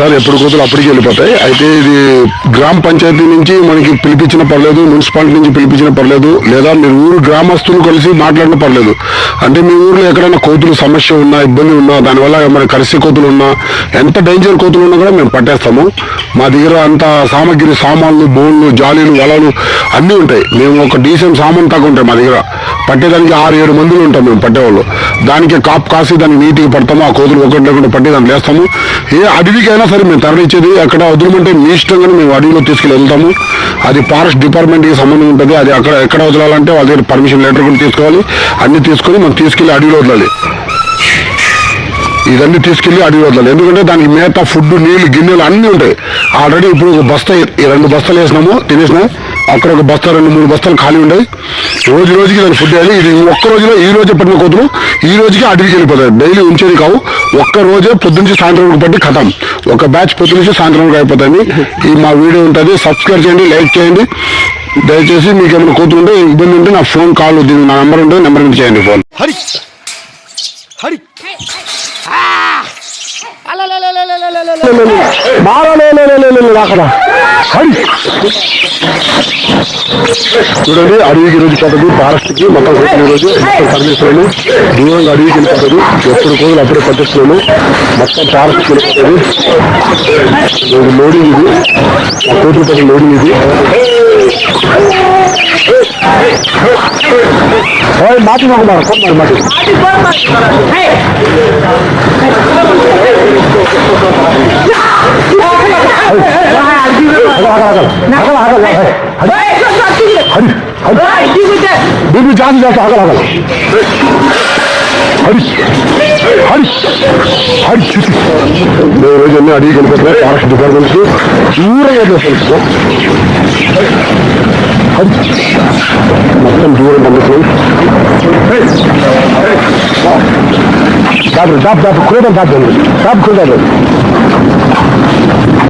Sir ఎప్పుడు కోతులు అప్పటికి వెళ్ళిపోతాయి. అయితే ఇది గ్రామ పంచాయతీ నుంచి మనకి పిలిపించిన పర్లేదు, మున్సిపాలిటీ నుంచి పిలిపించిన పర్లేదు, లేదా మీరు ఊరు గ్రామస్తులు కలిసి మాట్లాడిన పర్లేదు. అంటే మీ ఊర్లో ఎక్కడైనా కోతులు సమస్య ఉన్నా, ఇబ్బంది ఉన్నా, దానివల్ల మన కరిసి కోతులు ఉన్నా, ఎంత డేంజర్ కోతులు ఉన్నా కూడా మేము పట్టేస్తాము. మా దగ్గర అంత సామాగ్రి, సామాన్లు, బోన్లు, జాలీలు, వలలు అన్నీ ఉంటాయి. మేము ఒక డీసెంట్ సామాన్ దాకా ఉంటాయి మా దగ్గర. పట్టేదానికి 6-7 మందులు ఉంటాం మేము పట్టేవాళ్ళు. దానికి కాపు కాసి దాన్ని నీట్గా పడతాము. ఆ కోతులు ఒకటి లేకుండా పట్టి దాన్ని లేస్తాము. ఏ అడవికైనా సరే మేము తరలించేది. అక్కడ వదలమంటే మీ ఇష్టంగానే మేము అడవిలో తీసుకెళ్ళి వెళ్తాము. అది ఫారెస్ట్ డిపార్ట్మెంట్కి సంబంధం ఉంటుంది. అది అక్కడ ఎక్కడ వదలాలంటే వాళ్ళ దగ్గర పర్మిషన్ లెటర్ కూడా తీసుకోవాలి. అన్ని తీసుకొని మనం తీసుకెళ్ళి అడవిలో వదలాలి. ఇదన్నీ తీసుకెళ్ళి అడవి వదలాలి. ఎందుకంటే దానికి మేత, ఫుడ్, నీళ్లు, గిన్నెలు అన్నీ ఉంటాయి. ఆల్రెడీ ఇప్పుడు ఒక బస్తా 2 బస్తాలు వేసినాము, తినేసినాం. అక్కడ ఒక బస్తా 2-3 బస్తాలు ఖాళీ ఉన్నాయి. రోజు రోజుకి దాన్ని ఫుడ్ వేయాలి. ఇది ఒక్క రోజులో ఈ రోజే పట్టిన కోతులు ఈ రోజుకి అడవికి వెళ్ళిపోతాయి. డైలీ ఉంచేది కావు. ఒక్క రోజే పొద్దునుంచి సాయంత్రం వరకు పట్టి ఖతం. ఒక బ్యాచ్ పొద్దు నుంచి సాయంత్రం వరకు అయిపోతాయి. ఈ మా వీడియో ఉంటుంది. సబ్స్క్రైబ్ చేయండి, లైక్ చేయండి. దయచేసి మీకు ఏమైనా కోతులు ఉంటే, ఇబ్బంది ఉంటే నా ఫోన్ కాల్ దీనికి నా నెంబర్ ఉంటుంది, నెంబర్ నుంచి చేయండి ఫోన్. హరి హరి చూడండి, అడవికి రోజు పోతుంది. ఫారెస్ట్కి మొత్తం కోతులు రోజు మొత్తం సర్వీసులను దూరంగా అడవికి వెళ్ళిపోతుంది. ఎప్పుడు కోతులు అప్పుడే పట్టిస్తున్నాను. మొత్తం ఫారెస్ట్కి వెళ్ళిపోతుంది. లోడింగ్ ఇది, ఆ కోతులు పట్టిన లోడింగ్ ఇది. మాటి మాకున్నారు కొన్నారు మాటి బీబీ జాతి చేస్తా ఆగల ఆగల హరి హరి హరి చుట్టి మేము రోజు అన్నీ అడిగి వెళ్ళిపోతున్నాయి. ఫారెస్ట్ డిపార్ట్మెంట్కి దూరంగా చేస్తాం. మొత్తం దూరం పంపిస్తున్నాం. దాపు దాపు దాపు కూడా దాపు దాపు కూడా